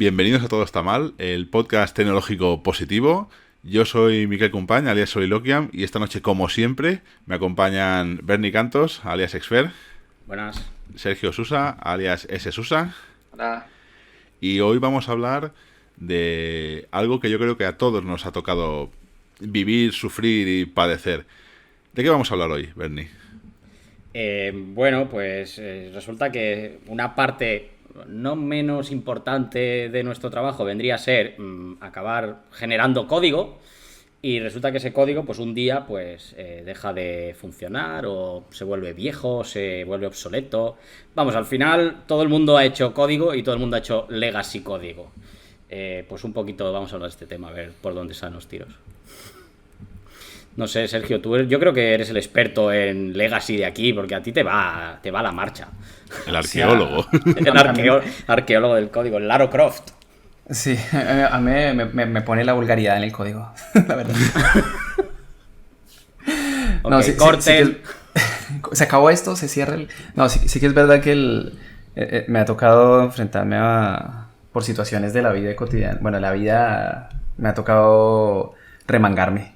Bienvenidos a Todo Está Mal, el podcast tecnológico positivo. Yo soy Miquel Cumpany, alias Soliloquiam, y esta noche, como siempre, me acompañan Berni Cantos, alias Exfer. Buenas. Sergio Susa, alias S. Susa. Hola. Y hoy vamos a hablar de algo que yo creo que a todos nos ha tocado vivir, sufrir y padecer. ¿De qué vamos a hablar hoy, Berni? Resulta que una parte no menos importante de nuestro trabajo vendría a ser acabar generando código, y resulta que ese código pues un día deja de funcionar o se vuelve viejo, se vuelve obsoleto. Vamos, al final todo el mundo ha hecho código y todo el mundo ha hecho legacy código. Pues un poquito vamos a hablar de este tema, a ver por dónde salen los tiros. No sé, Sergio, yo creo que eres el experto en legacy de aquí, porque a ti te va la marcha. El arqueólogo. El arqueólogo del código, el Lara Croft. Sí, a mí me pone la vulgaridad en el código, la verdad. Okay, sí, corten. Se acabó esto, se cierra el... No, sí que es verdad que me ha tocado enfrentarme por situaciones de la vida cotidiana. Bueno, la vida me ha tocado remangarme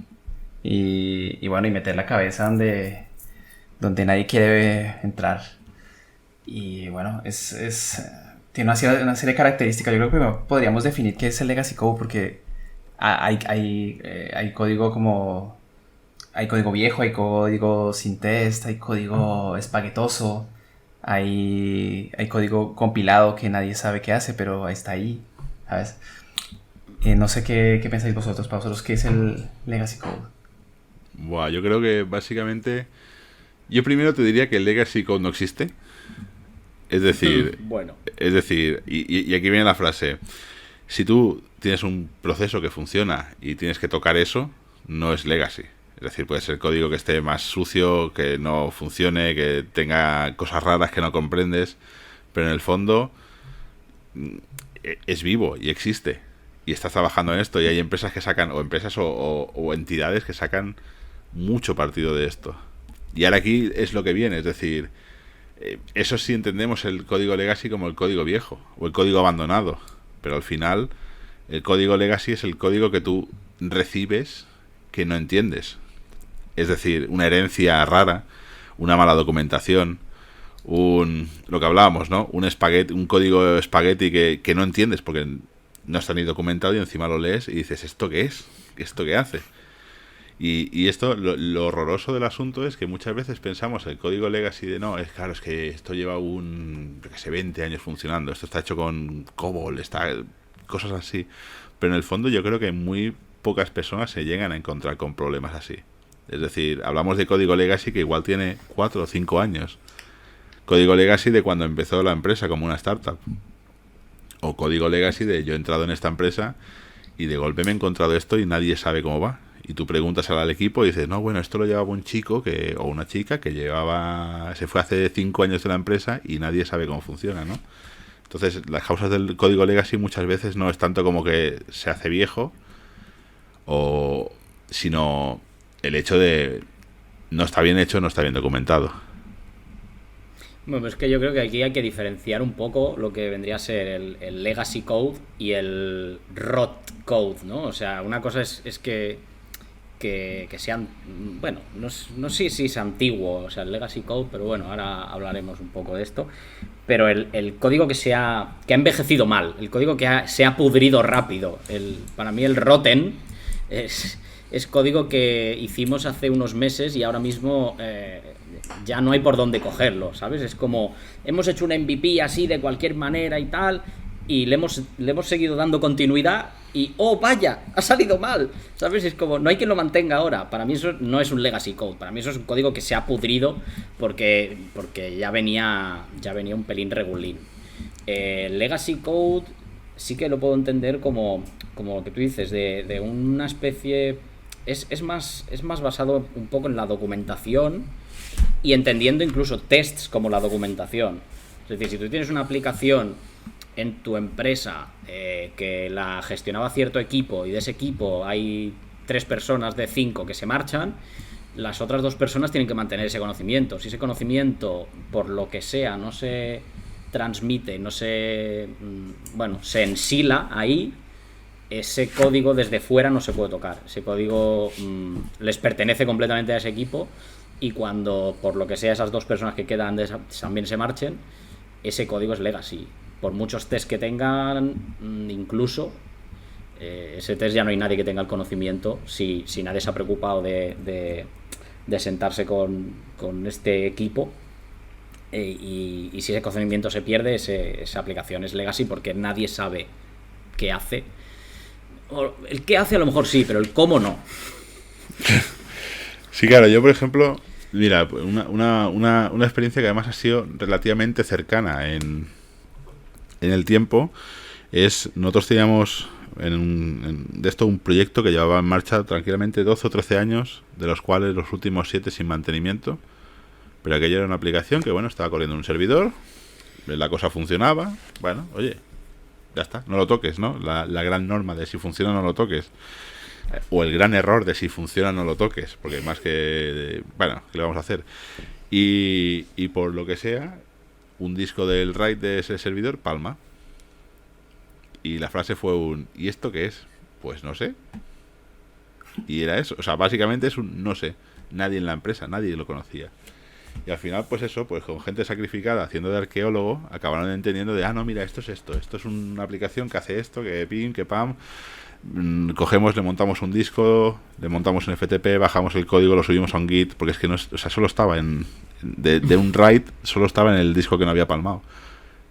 y meter la cabeza donde nadie quiere entrar. Y bueno, tiene una serie de características. Yo creo que primero podríamos definir qué es el legacy code, porque hay código hay código viejo, hay código sin test, hay código espaguetoso, hay código compilado que nadie sabe qué hace, pero está ahí, ¿sabes? No sé qué pensáis vosotros, para vosotros, ¿qué es el legacy code? Buah, yo creo que básicamente... Yo primero te diría que el legacy code no existe. Es decir, y aquí viene la frase: si tú tienes un proceso que funciona y tienes que tocar eso, no es legacy. Es decir, puede ser código que esté más sucio, que no funcione, que tenga cosas raras que no comprendes, pero en el fondo es vivo y existe. Y estás trabajando en esto, y hay empresas que sacan, o empresas o entidades que sacan mucho partido de esto. Y ahora aquí es lo que viene, es decir... Eso sí entendemos el código legacy como el código viejo o el código abandonado, pero al final el código legacy es el código que tú recibes que no entiendes. Es decir, una herencia rara, una mala documentación, lo que hablábamos, ¿no? Un código espagueti que no entiendes porque no está ni documentado, y encima lo lees y dices, ¿esto qué es? ¿Esto qué hace? Y esto, lo horroroso del asunto es que muchas veces pensamos el código legacy de no, es que esto lleva 20 años funcionando, esto está hecho con COBOL, cosas así. Pero en el fondo yo creo que muy pocas personas se llegan a encontrar con problemas así. Es decir, hablamos de código legacy que igual tiene 4 o 5 años. Código legacy de cuando empezó la empresa como una startup. O código legacy de yo he entrado en esta empresa y de golpe me he encontrado esto y nadie sabe cómo va. Y tú preguntas al equipo y dices, no, bueno, esto lo llevaba un chico o una chica que se fue hace 5 años de la empresa y nadie sabe cómo funciona, ¿no? Entonces, las causas del código legacy muchas veces no es tanto como que se hace viejo, sino el hecho de no está bien hecho, no está bien documentado. Bueno, pues es que yo creo que aquí hay que diferenciar un poco lo que vendría a ser el legacy code y el rot code, ¿no? O sea, una cosa es que sean, bueno, no sé si es antiguo, o sea, el legacy code, pero bueno, ahora hablaremos un poco de esto. Pero el código que ha envejecido mal, el código que se ha pudrido rápido, para mí el rotten es código que hicimos hace unos meses y ahora mismo ya no hay por dónde cogerlo, ¿sabes? Es como, hemos hecho un MVP así de cualquier manera y tal, y le hemos seguido dando continuidad y ¡oh, vaya! Ha salido mal, ¿sabes? Es como, no hay quien lo mantenga ahora. Para mí eso no es un legacy code, para mí eso es un código que se ha pudrido porque ya venía un pelín regulín. Legacy code sí que lo puedo entender como lo que tú dices, de una especie... Es más basado un poco en la documentación y entendiendo incluso tests como la documentación. Es decir, si tú tienes una aplicación en tu empresa que la gestionaba cierto equipo y de ese equipo hay 3 personas de 5 que se marchan, las otras 2 personas tienen que mantener ese conocimiento. Si ese conocimiento, por lo que sea, no se transmite, no se, bueno, se ensila ahí, ese código desde fuera no se puede tocar. Ese código les pertenece completamente a ese equipo, y cuando por lo que sea esas 2 personas que quedan también se marchen, ese código es legacy. Por muchos tests que tengan, incluso ese test ya no hay nadie que tenga el conocimiento, si nadie se ha preocupado de sentarse con este equipo, y si ese conocimiento se pierde, esa aplicación es legacy, porque nadie sabe qué hace. O el qué hace a lo mejor sí, pero el cómo no. Sí, claro, yo por ejemplo, mira, una experiencia que además ha sido relativamente cercana en el tiempo, es, nosotros teníamos de esto un proyecto que llevaba en marcha tranquilamente 12 o 13 años, de los cuales los últimos 7 sin mantenimiento, pero aquello era una aplicación que, bueno, estaba corriendo en un servidor, la cosa funcionaba, bueno, oye, ya está, no lo toques, ¿no? La gran norma de si funciona no lo toques, o el gran error de si funciona no lo toques, porque más que, bueno, ¿qué le vamos a hacer? Y por lo que sea, un disco del RAID de ese servidor palma. Y la frase fue ¿y esto qué es? Pues no sé. Y era eso. O sea, básicamente es un no sé. Nadie en la empresa, nadie lo conocía. Y al final, pues eso, pues con gente sacrificada haciendo de arqueólogo, acabaron entendiendo de, no, mira, esto es esto. Esto es una aplicación que hace esto, que pim, que pam. Cogemos, le montamos un disco, le montamos un FTP, bajamos el código, lo subimos a un Git, porque es que no es, o sea, solo estaba de un RAID, solo estaba en el disco que no había palmado.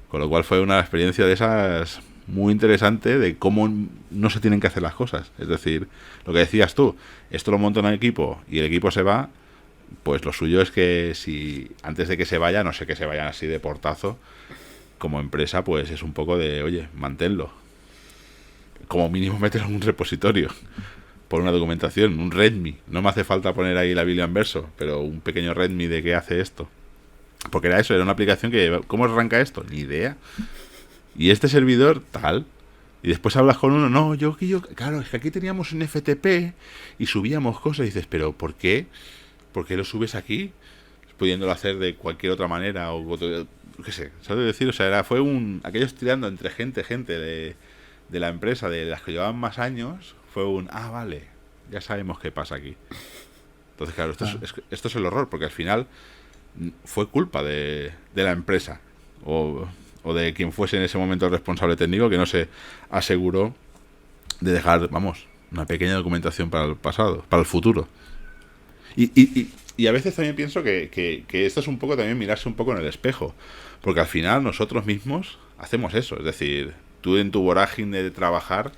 Con lo cual fue una experiencia de esas muy interesante, de cómo no se tienen que hacer las cosas. Es decir, lo que decías tú, esto lo monta un equipo y el equipo se va, pues lo suyo es que si antes de que se vaya, no sé, que se vayan así de portazo, como empresa, pues es un poco de, oye, manténlo. Como mínimo mételo en un repositorio, por una documentación, un README. No me hace falta poner ahí la Biblia en verso, pero un pequeño README de qué hace esto. Porque era eso, era una aplicación que, ¿cómo arranca esto? Ni idea. Y este servidor, tal. Y después hablas con uno, no, yo, claro, es que aquí teníamos un FTP y subíamos cosas. Y dices, ¿pero por qué? ¿Por qué lo subes aquí? Pudiéndolo hacer de cualquier otra manera, o qué sé, ¿sabes decir? O sea, fue aquellos tirando entre gente de la empresa, de las que llevaban más años, fue vale, ya sabemos qué pasa aquí. Entonces, claro, esto es el horror, porque al final fue culpa de la empresa, o de quien fuese en ese momento el responsable técnico, que no se aseguró de dejar, vamos, una pequeña documentación para el pasado, para el futuro. Y a veces también pienso que esto es un poco también mirarse un poco en el espejo, porque al final nosotros mismos hacemos eso, es decir, tú en tu vorágine de trabajar,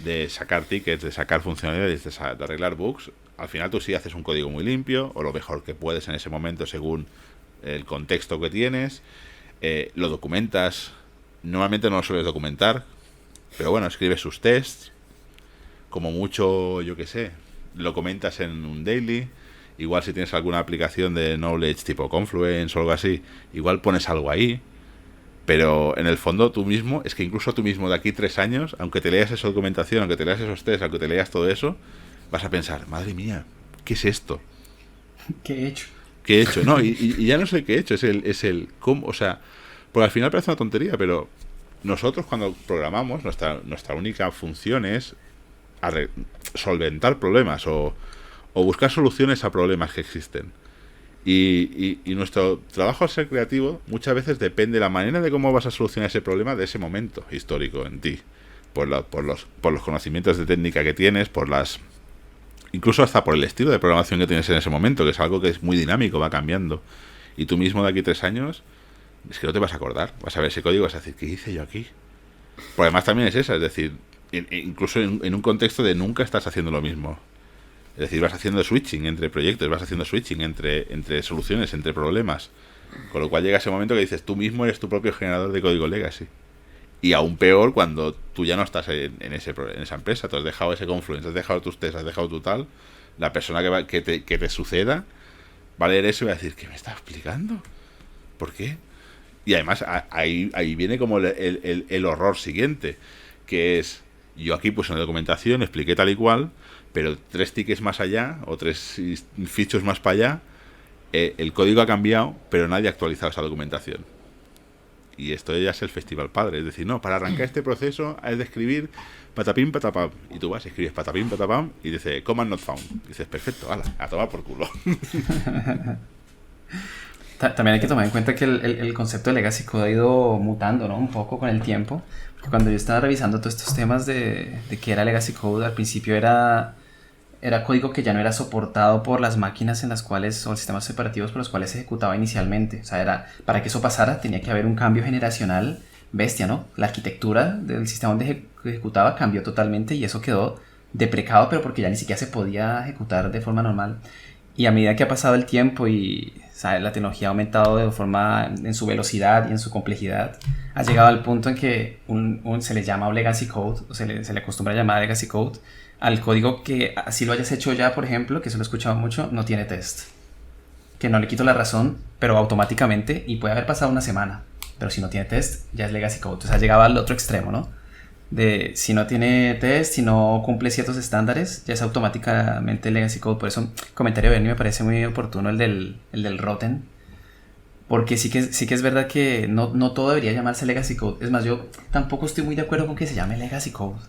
de sacar tickets, de sacar funcionalidades, de arreglar bugs, al final tú sí haces un código muy limpio, o lo mejor que puedes en ese momento según el contexto que tienes, lo documentas, normalmente no lo sueles documentar, pero bueno, escribes sus tests, como mucho, yo qué sé, lo comentas en un daily, igual si tienes alguna aplicación de knowledge tipo Confluence o algo así, igual pones algo ahí. Pero en el fondo tú mismo, es que incluso tú mismo de aquí 3 años, aunque te leas esa documentación, aunque te leas esos tests, aunque te leas todo eso, vas a pensar, madre mía, ¿qué es esto? ¿Qué he hecho? ¿Qué he hecho? No, y ya no sé qué he hecho, es el cómo, o sea, porque al final parece una tontería, pero nosotros cuando programamos, nuestra única función es solventar problemas o buscar soluciones a problemas que existen. Y nuestro trabajo al ser creativo muchas veces depende de la manera de cómo vas a solucionar ese problema de ese momento histórico en ti, por los conocimientos de técnica que tienes, incluso hasta por el estilo de programación que tienes en ese momento, que es algo que es muy dinámico, va cambiando, y tú mismo de aquí 3 años es que no te vas a acordar, vas a ver ese código y vas a decir, ¿qué hice yo aquí? Porque además también es esa, es decir, incluso en un contexto de nunca estás haciendo lo mismo. Es decir, vas haciendo switching entre proyectos, vas haciendo switching entre soluciones, entre problemas. Con lo cual llega ese momento que dices, tú mismo eres tu propio generador de código legacy. Y aún peor cuando tú ya no estás en esa empresa, tú has dejado ese Confluence, has dejado tus tests, has dejado tu tal. La persona que te suceda va a leer eso y va a decir, ¿qué me está explicando? ¿Por qué? Y además ahí viene como el horror siguiente, que es, yo aquí puse una documentación, expliqué tal y cual, pero 3 tickets más allá, o 3 fichos más para allá, el código ha cambiado, pero nadie ha actualizado esa documentación. y esto ya es el festival padre. Es decir, no, para arrancar este proceso has de escribir patapim, patapam. Y tú vas, escribes patapim, patapam y dice command not found. Y dices, perfecto, ala, a tomar por culo. También hay que tomar en cuenta que el concepto de Legacy Code ha ido mutando, ¿no? Un poco con el tiempo. Porque cuando yo estaba revisando todos estos temas de qué era Legacy Code, al principio era código que ya no era soportado por las máquinas en las cuales, o sistemas operativos por los cuales se ejecutaba inicialmente. O sea, para que eso pasara tenía que haber un cambio generacional bestia, ¿no? La arquitectura del sistema donde ejecutaba cambió totalmente y eso quedó deprecado, pero porque ya ni siquiera se podía ejecutar de forma normal. Y a medida que ha pasado el tiempo y la tecnología ha aumentado de forma en su velocidad y en su complejidad, ha llegado al punto en que se le llama Legacy Code, o se le acostumbra a llamar Legacy Code al código que, así lo hayas hecho ya, por ejemplo, que eso lo he escuchado mucho, no tiene test. Que no le quito la razón, pero automáticamente, y puede haber pasado una semana, pero si no tiene test, ya es Legacy Code. Entonces ha llegado al otro extremo, ¿no? De si no tiene test, si no cumple ciertos estándares, ya es automáticamente Legacy Code. Por eso, comentario de Bernie me parece muy oportuno el del Rotten. Porque sí que es verdad que no todo debería llamarse Legacy Code. Es más, yo tampoco estoy muy de acuerdo con que se llame Legacy Code.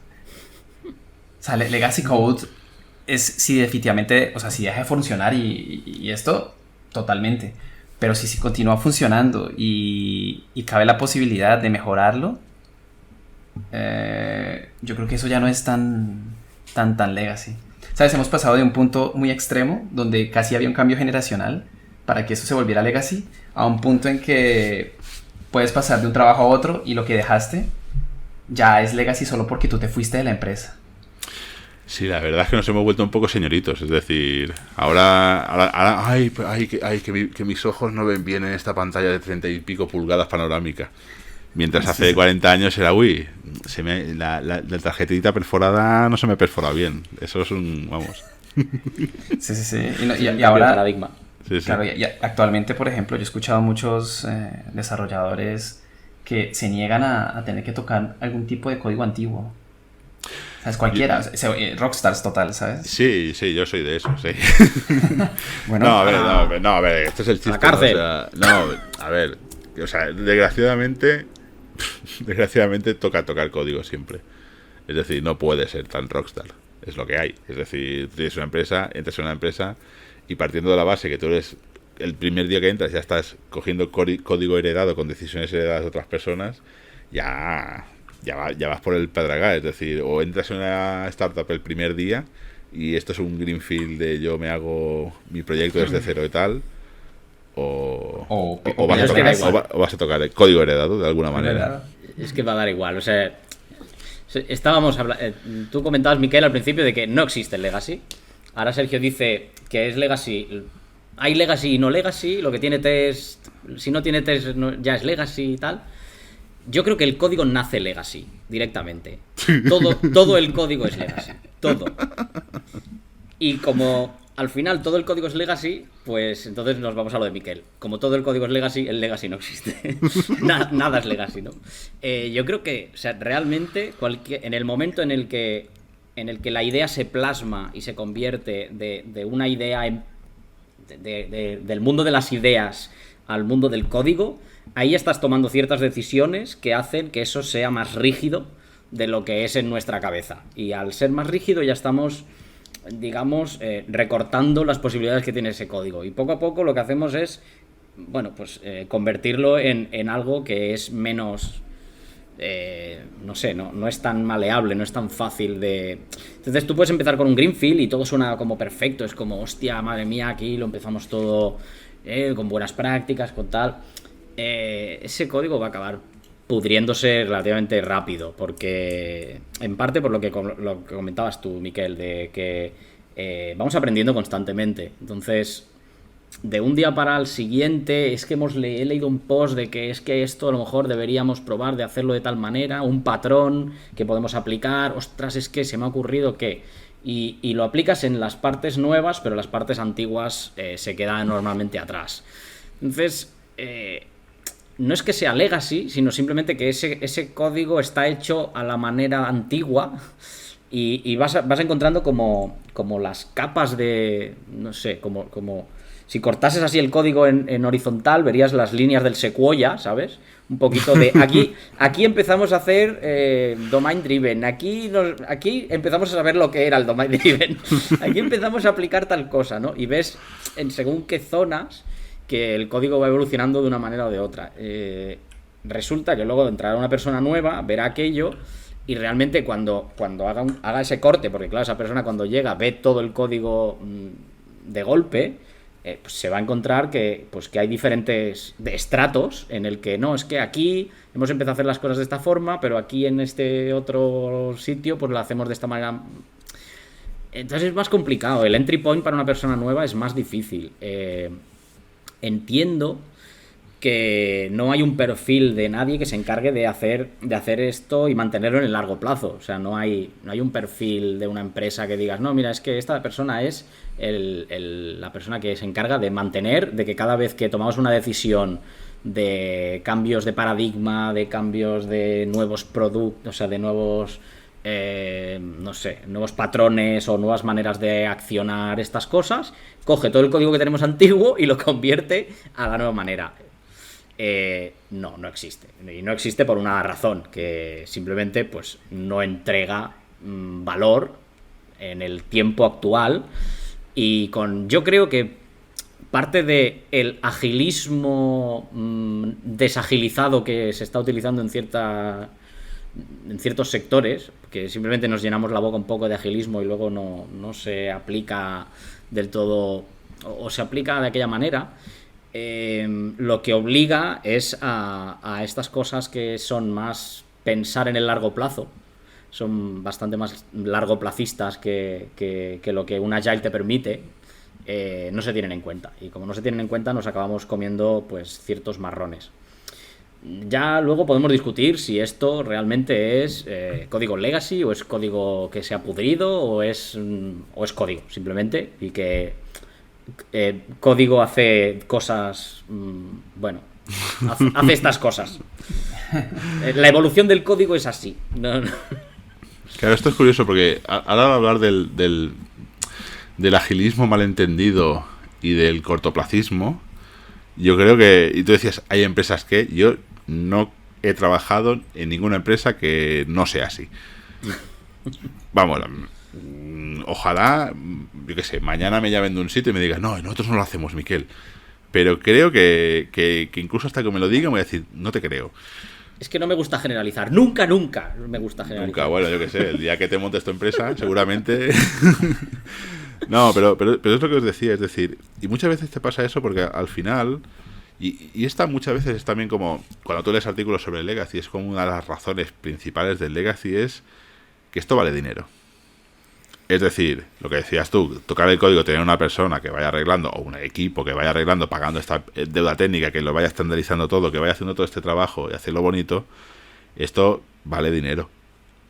O sea, Legacy Code es si definitivamente, o sea, si deja de funcionar y esto, totalmente. Pero si continúa funcionando y cabe la posibilidad de mejorarlo, yo creo que eso ya no es tan legacy. ¿Sabes? Hemos pasado de un punto muy extremo, donde casi había un cambio generacional para que eso se volviera legacy, a un punto en que puedes pasar de un trabajo a otro y lo que dejaste ya es legacy solo porque tú te fuiste de la empresa. Sí, la verdad es que nos hemos vuelto un poco señoritos. Es decir, ahora que mis ojos no ven bien en esta pantalla de 30 y pico pulgadas panorámica. Mientras hace 40 años era, la tarjetita perforada no se me perfora bien. Eso es un, vamos. Sí. Y ahora, paradigma. Sí. Claro, y actualmente, por ejemplo, yo he escuchado a muchos desarrolladores que se niegan a tener que tocar algún tipo de código antiguo. ¿Sabes? Cualquiera, rockstars total, ¿sabes? Sí, yo soy de eso, sí. Bueno, a ver, este es el chiste. A la cárcel. O sea, desgraciadamente toca tocar código siempre. Es decir, no puede ser tan rockstar. Es lo que hay. Es decir, tienes una empresa, entras en una empresa y partiendo de la base que tú eres el primer día que entras ya estás cogiendo código heredado con decisiones heredadas de otras personas, ya vas por el pedregal. Es decir, o entras en una startup el primer día y esto es un greenfield de yo me hago mi proyecto desde cero y tal, o vas a tocar el código heredado de alguna manera. Es que va a dar igual, o sea, estábamos hablando, tú comentabas, Miquel, al principio de que no existe el legacy. Ahora Sergio dice que es legacy. Hay legacy y no legacy, lo que tiene test, si no tiene test ya es legacy y tal. Yo creo que el código nace legacy directamente. Todo el código es legacy, todo. Y como al final todo el código es legacy, pues entonces nos vamos a lo de Miquel. Como todo el código es legacy, el legacy no existe. Nada es legacy, ¿no? Yo creo que, o sea, realmente en el momento en el que la idea se plasma y se convierte de una idea del mundo de las ideas al mundo del código, ahí estás tomando ciertas decisiones que hacen que eso sea más rígido de lo que es en nuestra cabeza. Y al ser más rígido ya estamos, digamos, recortando las posibilidades que tiene ese código. Y poco a poco lo que hacemos es, convertirlo en algo que es menos... no es tan maleable, no es tan fácil de... Entonces tú puedes empezar con un greenfield y todo suena como perfecto, es como, hostia, madre mía, aquí lo empezamos todo con buenas prácticas, con tal. Ese código va a acabar pudriéndose relativamente rápido, porque en parte por lo que comentabas tú, Miquel, de que vamos aprendiendo constantemente. Entonces, de un día para el siguiente, es que he leído un post de que es que esto a lo mejor deberíamos probar de hacerlo de tal manera, un patrón que podemos aplicar, ostras, es que se me ha ocurrido que... Y lo aplicas en las partes nuevas, pero las partes antiguas se quedan normalmente atrás. Entonces, no es que sea legacy, sino simplemente que ese código está hecho a la manera antigua y vas encontrando como las capas de... no sé, como Si cortases así el código en horizontal, verías las líneas del Sequoia, ¿sabes? Un poquito de... Aquí empezamos a hacer domain driven, aquí empezamos a saber lo que era el domain driven, aquí empezamos a aplicar tal cosa, ¿no? Y ves en según qué zonas que el código va evolucionando de una manera o de otra. Resulta que luego entrará una persona nueva, verá aquello y realmente cuando haga ese corte, porque claro, esa persona cuando llega ve todo el código de golpe, pues se va a encontrar que hay diferentes estratos en el que no, es que aquí hemos empezado a hacer las cosas de esta forma, pero aquí en este otro sitio pues lo hacemos de esta manera. Entonces es más complicado. El entry point para una persona nueva es más difícil. Entiendo que no hay un perfil de nadie que se encargue de hacer esto y mantenerlo en el largo plazo. O sea, no hay un perfil de una empresa que digas, no, mira, es que esta persona es la persona que se encarga de mantener, de que cada vez que tomamos una decisión de cambios de paradigma, de cambios de nuevos productos, o sea, de nuevos, nuevos patrones o nuevas maneras de accionar estas cosas, coge todo el código que tenemos antiguo y lo convierte a la nueva manera. No existe. Y no existe por una razón, que simplemente pues no entrega valor en el tiempo actual. Y yo creo que parte del agilismo desagilizado que se está utilizando en ciertos sectores, que simplemente nos llenamos la boca un poco de agilismo y luego no se aplica del todo, o se aplica de aquella manera. Lo que obliga es a estas cosas que son más pensar en el largo plazo, son bastante más largoplacistas que lo que un Agile te permite, no se tienen en cuenta, y como no se tienen en cuenta nos acabamos comiendo pues ciertos marrones. Ya luego podemos discutir si esto realmente es código legacy o es código que se ha pudrido o es código simplemente, y que código hace cosas, hace estas cosas. La evolución del código es así. No. Claro, esto es curioso porque ahora al hablar del agilismo malentendido y del cortoplacismo, yo creo que, y tú decías, hay empresas que yo no he trabajado en ninguna empresa que no sea así. Vamos, ojalá, yo qué sé, mañana me llamen de un sitio y me digan, no, nosotros no lo hacemos, Miquel. Pero creo que incluso hasta que me lo digan voy a decir, no te creo. Es que no me gusta generalizar. Nunca me gusta generalizar. Nunca, bueno, yo qué sé, el día que te montes tu empresa, seguramente... No, pero es lo que os decía, es decir, y muchas veces te pasa eso porque al final... Y esta muchas veces es también como, cuando tú lees artículos sobre el legacy, es como una de las razones principales del legacy es que esto vale dinero. Es decir, lo que decías tú, tocar el código, tener una persona que vaya arreglando, o un equipo que vaya arreglando, pagando esta deuda técnica, que lo vaya estandarizando todo, que vaya haciendo todo este trabajo y hacerlo bonito, esto vale dinero.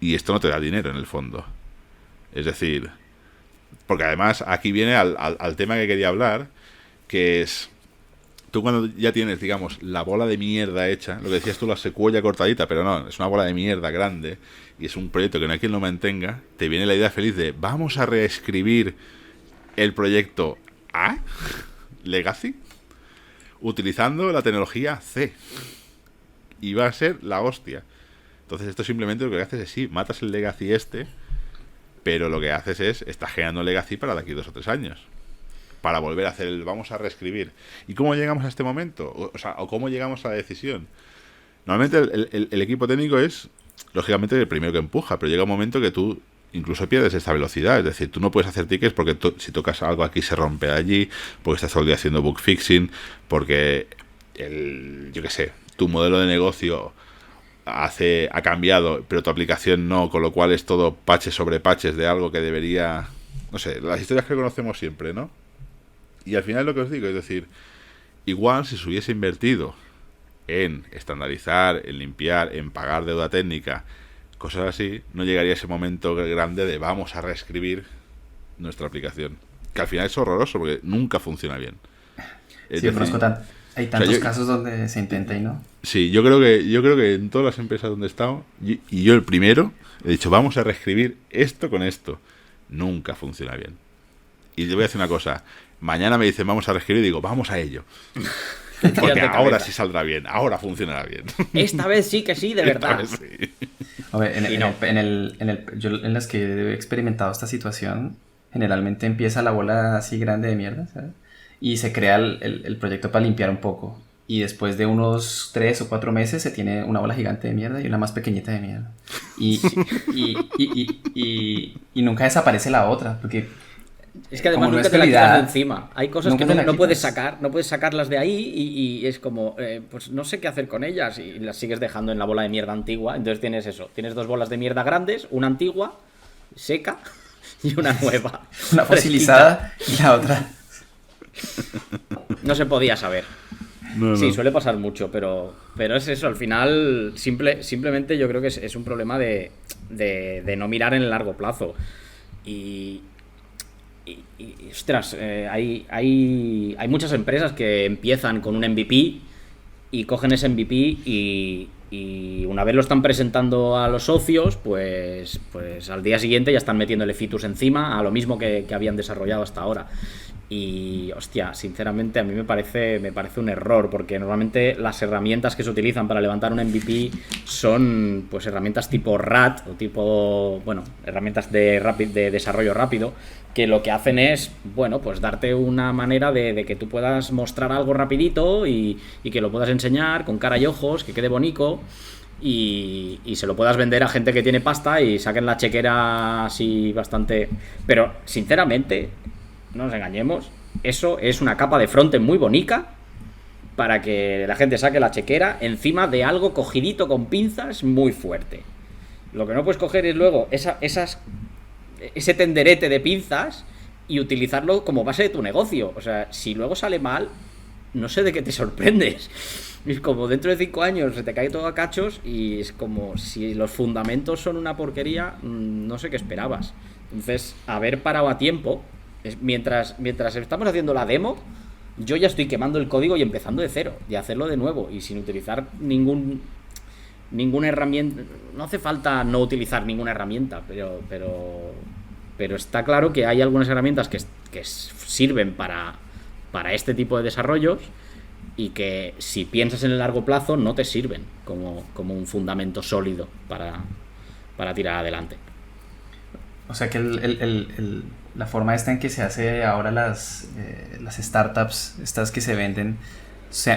Y esto no te da dinero en el fondo. Es decir, porque además aquí viene al tema que quería hablar, que es... Tú cuando ya tienes, digamos, la bola de mierda hecha, lo que decías tú, la secuoya cortadita, pero no, es una bola de mierda grande y es un proyecto que no hay quien lo mantenga, te viene la idea feliz de vamos a reescribir el proyecto A, Legacy, utilizando la tecnología C. Y va a ser la hostia. Entonces esto simplemente lo que haces es, sí, matas el Legacy pero lo que haces es, estás generando Legacy para de aquí 2 o 3 años. Para volver a hacer vamos a reescribir. ¿Y cómo llegamos a este momento? O cómo llegamos a la decisión. Normalmente el equipo técnico es, lógicamente, el primero que empuja, pero llega un momento que tú incluso pierdes esta velocidad. Es decir, tú no puedes hacer tickets porque si tocas algo aquí se rompe allí, porque estás todo el día haciendo bug fixing, porque yo qué sé, tu modelo de negocio ha cambiado, pero tu aplicación no, con lo cual es todo patches sobre patches de algo que debería... No sé, las historias que conocemos siempre, ¿no? Y al final lo que os digo, es decir, igual si se hubiese invertido en estandarizar, en limpiar, en pagar deuda técnica, cosas así, no llegaría ese momento grande de vamos a reescribir nuestra aplicación. Que al final es horroroso porque nunca funciona bien. Sí, conozco hay tantos casos donde se intenta y no. Sí, yo creo que en todas las empresas donde he estado, y yo el primero, he dicho vamos a reescribir esto con esto. Nunca funciona bien. Y te voy a decir una cosa, Mañana me dicen, vamos a reescribir, y digo, vamos a ello. Porque ahora sí saldrá bien, ahora funcionará bien. Esta vez sí que sí, de verdad. Esta vez sí. A ver, yo en las que he experimentado esta situación, generalmente empieza la bola así grande de mierda, ¿sabes? Y se crea el proyecto para limpiar un poco. Y después de unos 3 o 4 meses se tiene una bola gigante de mierda y una más pequeñita de mierda. Y nunca desaparece la otra, porque... Es que además como nunca no te es la quitas prioridad, de encima. Hay cosas que nunca te la no puedes quitas. sacar, no puedes sacarlas de ahí y es como, pues no sé qué hacer con ellas y las sigues dejando en la bola de mierda antigua. Entonces tienes eso, tienes 2 bolas de mierda grandes, una antigua, seca, y una nueva. Una fosilizada y la otra... No se podía saber. No, Sí, no. suele pasar mucho, pero es eso, al final simplemente yo creo que es un problema de no mirar en el largo plazo. Y ostras, hay muchas empresas que empiezan con un MVP y cogen ese MVP y una vez lo están presentando a los socios, pues al día siguiente ya están metiéndole features encima a lo mismo que habían desarrollado hasta ahora. Y, hostia, sinceramente a mí me parece un error, porque normalmente las herramientas que se utilizan para levantar un MVP son pues herramientas tipo RAT o tipo, bueno, herramientas de desarrollo rápido, que lo que hacen es, bueno, pues darte una manera de que tú puedas mostrar algo rapidito y que lo puedas enseñar con cara y ojos, que quede bonito. Y se lo puedas vender a gente que tiene pasta y saquen la chequera así bastante... Pero, sinceramente, no nos engañemos, eso es una capa de frontend muy bonita para que la gente saque la chequera encima de algo cogidito con pinzas muy fuerte. Lo que no puedes coger es luego ese tenderete de pinzas y utilizarlo como base de tu negocio. O sea, si luego sale mal, no sé de qué te sorprendes. Es como dentro de 5 años se te cae todo a cachos y es como si los fundamentos son una porquería, no sé qué esperabas. Entonces, haber parado a tiempo, mientras estamos haciendo la demo, yo ya estoy quemando el código y empezando de cero, y hacerlo de nuevo y sin utilizar ninguna herramienta. No hace falta no utilizar ninguna herramienta, pero está claro que hay algunas herramientas que sirven para este tipo de desarrollos y que si piensas en el largo plazo no te sirven como un fundamento sólido para tirar adelante. O sea que la forma esta en que se hace ahora las startups, estas que se venden,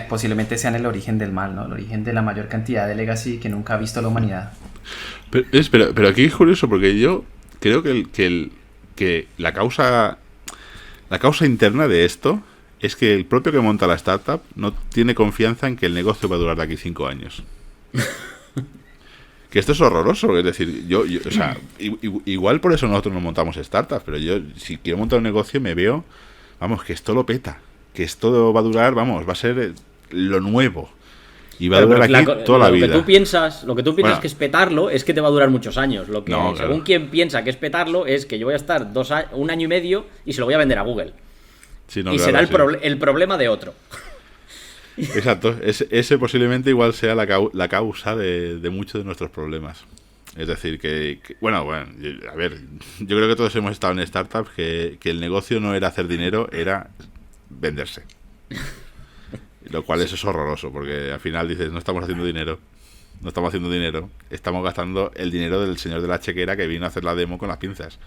posiblemente sean el origen del mal, ¿no? El origen de la mayor cantidad de legacy que nunca ha visto la humanidad. Pero aquí es curioso porque yo creo que la causa interna de esto es que el propio que monta la startup no tiene confianza en que el negocio va a durar de aquí 5 años. Que esto es horroroso, es decir, yo o sea, igual por eso nosotros no montamos startups, pero yo si quiero montar un negocio me veo, vamos, que esto lo peta, que esto va a durar, vamos, va a ser lo nuevo y va a durar aquí toda la vida. Lo que tú piensas Bueno, que es petarlo es que te va a durar muchos años. Lo que No, según claro. quien piensa que es petarlo es que yo voy a estar 1 año y medio y se lo voy a vender a Google. Sí, no, Y claro, será sí. el problema de otro. Exacto, ese posiblemente igual sea la causa de muchos de nuestros problemas. Es decir, bueno, a ver, yo creo que todos hemos estado en startups que el negocio no era hacer dinero, era venderse. Lo cual eso es horroroso, porque al final dices, no estamos haciendo dinero, estamos gastando el dinero del señor de la chequera que vino a hacer la demo con las pinzas.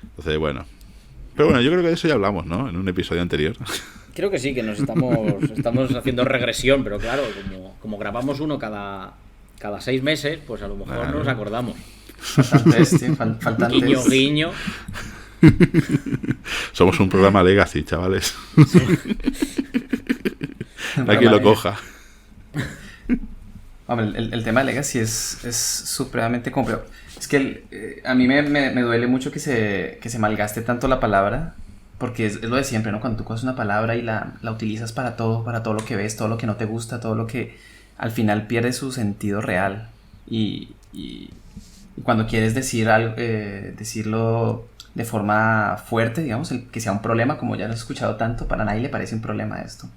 Entonces, bueno. Pero bueno, yo creo que de eso ya hablamos, ¿no? En un episodio anterior. Creo que sí, que nos estamos haciendo regresión, pero claro, como grabamos uno cada 6 meses, pues a lo mejor no nos acordamos. Faltan Guiño, test. guiño. Somos un programa legacy, chavales. Aquí lo coja. Hombre, el tema de legacy es supremamente complejo. Es que a mí me duele mucho que se malgaste tanto la palabra, porque es lo de siempre, ¿no? Cuando tú coges una palabra y la utilizas para todo lo que ves, todo lo que no te gusta, todo lo que al final pierde su sentido real. Y cuando quieres decir algo, decirlo de forma fuerte, digamos, que sea un problema, como ya lo he escuchado tanto, para nadie le parece un problema esto.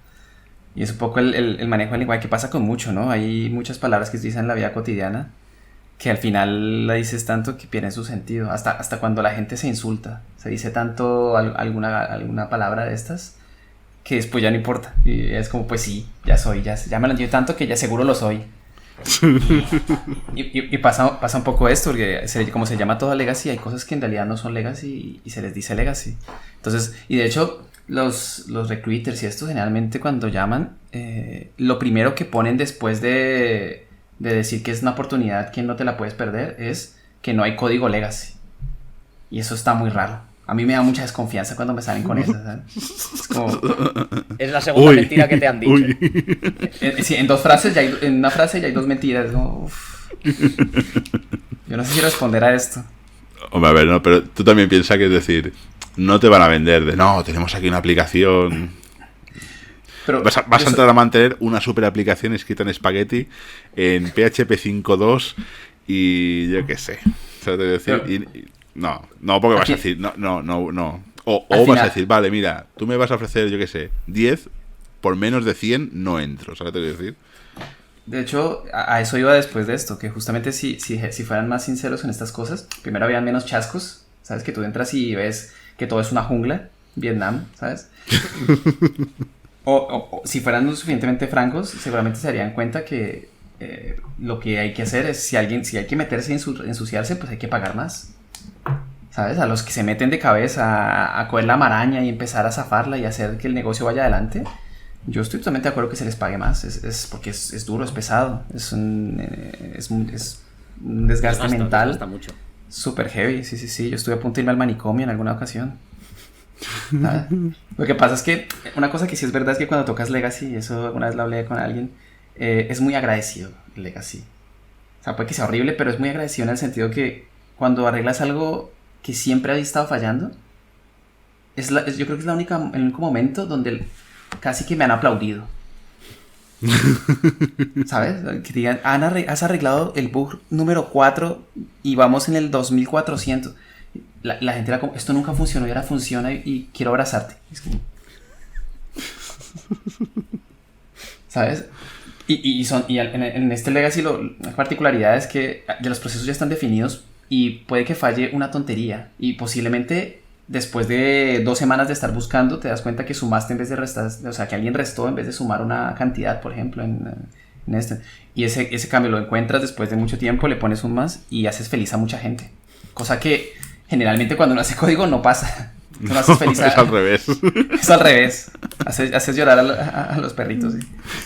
Y es un poco el manejo del lenguaje que pasa con mucho, ¿no? Hay muchas palabras que se utilizan en la vida cotidiana que al final la dices tanto que pierde su sentido. Hasta cuando la gente se insulta, se dice tanto alguna palabra de estas que después ya no importa. Y es como, pues sí, ya me lo entiendo tanto que ya seguro lo soy. Y pasa un poco esto, porque como se llama todo legacy, hay cosas que en realidad no son legacy y se les dice legacy. Entonces, y de hecho, los recruiters y estos generalmente cuando llaman, lo primero que ponen después de decir que es una oportunidad que no te la puedes perder es que no hay código legacy. Y eso está muy raro. A mí me da mucha desconfianza cuando me salen con eso, ¿sabes? Es como... Es la segunda mentira que te han dicho. Sí, en una frase ya hay dos mentiras. ¿No? Yo no sé si responder a esto. Hombre, a ver, no, pero tú también piensas que es decir, no te van a vender de no, tenemos aquí una aplicación. Pero vas a entrar a mantener una super aplicación escrita en Spaghetti, en PHP 5.2 y yo qué sé. ¿Sabes? Decir? No, porque vas a decir, no. O vas a decir, vale, mira, tú me vas a ofrecer, yo qué sé, 10, por menos de 100 no entro, ¿sabes lo que te voy a decir? De hecho, a eso iba después de esto, que justamente si fueran más sinceros en estas cosas, primero habían menos chascos, ¿sabes? Que tú entras y ves que todo es una jungla, Vietnam, ¿sabes? o si fueran lo suficientemente francos, seguramente se darían cuenta que lo que hay que hacer es, si hay que meterse y ensuciarse, pues hay que pagar más. ¿Sabes? A los que se meten de cabeza a coger la maraña y empezar a zafarla y hacer que el negocio vaya adelante, yo estoy totalmente de acuerdo que se les pague más. Es porque es duro, es pesado, es un desgaste mental. Desgasta mucho. Súper heavy, sí. Yo estuve a punto de irme al manicomio en alguna ocasión. ¿Sabes? Lo que pasa es que una cosa que sí es verdad es que cuando tocas Legacy, y eso alguna vez lo hablé con alguien, es muy agradecido Legacy. O sea, puede que sea horrible, pero es muy agradecido en el sentido que cuando arreglas algo que siempre ha estado fallando, yo creo que es el único momento donde casi que me han aplaudido. ¿Sabes? Que digan, has arreglado el bug número 4 y vamos en el 2400. La gente era como, esto nunca funcionó y ahora funciona y quiero abrazarte. Es como... ¿Sabes? En este Legacy la particularidad es que los procesos ya están definidos y puede que falle una tontería y posiblemente después de 2 semanas de estar buscando te das cuenta que sumaste en vez de restar, o sea que alguien restó en vez de sumar una cantidad, por ejemplo en este, y ese cambio lo encuentras después de mucho tiempo, le pones un más y haces feliz a mucha gente, cosa que generalmente cuando uno hace código no pasa. No haces feliz es al revés. Es al revés. Haces llorar a los perritos. Sí.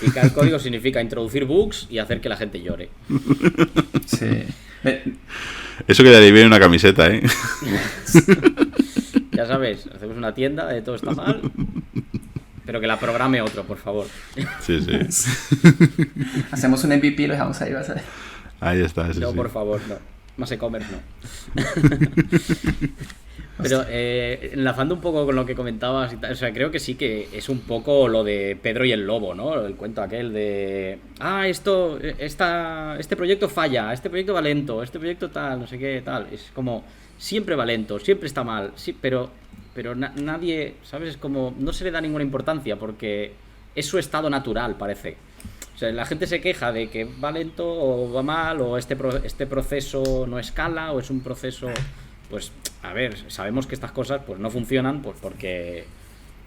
Y que el código significa introducir bugs y hacer que la gente llore. Sí. Eso quedaría bien en una camiseta, ¿eh? Ya sabes, hacemos una tienda de todo está mal, pero que la programe otro, por favor. Sí. Hacemos un MVP y lo dejamos ahí, vas a ver. Ahí está, sí. No, por favor, no. Más e-commerce no. Pero enlazando un poco con lo que comentabas y tal, o sea, creo que sí que es un poco lo de Pedro y el lobo, ¿no? El cuento aquel de este proyecto falla, este proyecto va lento, este proyecto tal, no sé qué, tal. Es como, siempre va lento, siempre está mal, sí, pero nadie, ¿sabes? Es como, no se le da ninguna importancia porque es su estado natural, parece. O sea, la gente se queja de que va lento o va mal o este proceso no escala o es un proceso... Pues, a ver, sabemos que estas cosas pues no funcionan pues porque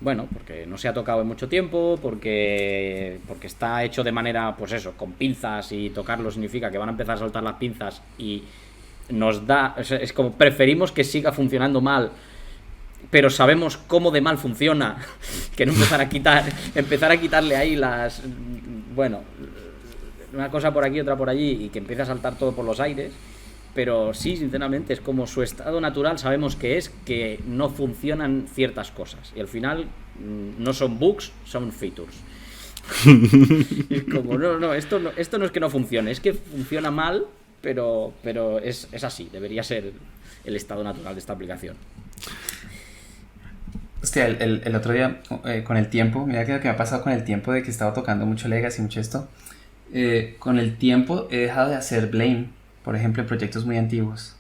no se ha tocado en mucho tiempo, porque está hecho de manera, pues eso, con pinzas y tocarlo significa que van a empezar a soltar las pinzas y nos da... O sea, es como preferimos que siga funcionando mal, pero sabemos cómo de mal funciona, que no empezar a quitarle ahí las... Bueno, una cosa por aquí, otra por allí y que empiece a saltar todo por los aires. Pero sí, sinceramente, es como su estado natural, sabemos que es que no funcionan ciertas cosas. Y al final no son bugs, son features. Es como, esto no es que no funcione, es que funciona mal, pero es así, debería ser el estado natural de esta aplicación. Hostia, el otro día, con el tiempo, mira que me ha pasado con el tiempo de que he estado tocando mucho Legacy, mucho esto. Con el tiempo he dejado de hacer Blame, por ejemplo, en proyectos muy antiguos.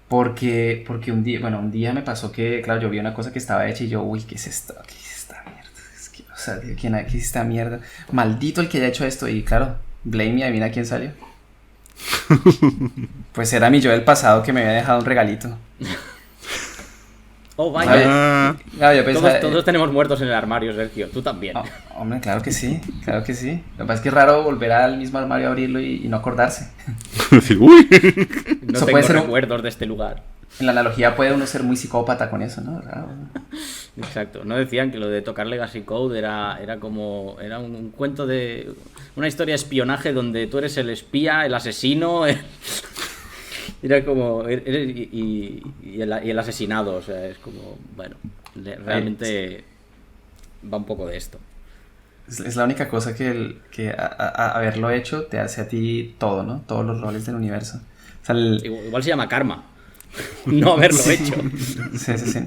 Porque un día me pasó que, claro, yo vi una cosa que estaba hecha y yo, uy, ¿qué es esto? ¿Qué es esta mierda? O sea, ¿qué es esta mierda? Maldito el que haya hecho esto. Y claro, Blame y adivina quién salió. Pues era mi yo del pasado que me había dejado un regalito. Oh, vaya. Ah, Claro, yo pensaba, Todos tenemos muertos en el armario, Sergio. Tú también. oh, hombre, claro que sí, claro que sí. Lo que pasa es que es raro volver al mismo armario a abrirlo y no acordarse. decir, uy. No eso tengo puede ser recuerdos de este lugar. En la analogía puede uno ser muy psicópata con eso, ¿no? Raro. Exacto. No decían que lo de tocar Legacy Code era como... Era un cuento de... Una historia de espionaje donde tú eres el espía, el asesino... Era como... Y el asesinado. O sea, es como... Bueno, realmente va un poco de esto. Es la única cosa que haberlo hecho te hace a ti todo, ¿no? Todos los roles del universo. O sea, Igual se llama karma. No haberlo hecho. Sí, sí, sí.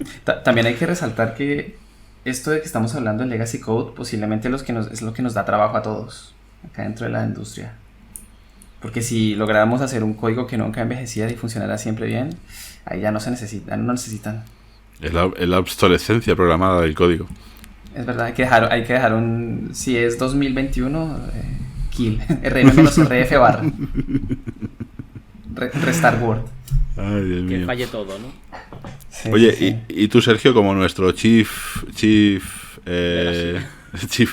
También hay que resaltar que esto de que estamos hablando de Legacy Code posiblemente es lo que nos da trabajo a todos acá dentro de la industria. Porque si lográramos hacer un código que nunca envejeciera y funcionara siempre bien, ahí ya no se necesitan, no necesitan. Es la obsolescencia programada del código. Es verdad, hay que dejar un... Si es 2021, kill. RM-RF barra. Restart Word. Ay, Dios Que mío. falle todo, ¿no? Sí, Oye, sí, sí. y tú, Sergio, como nuestro Chief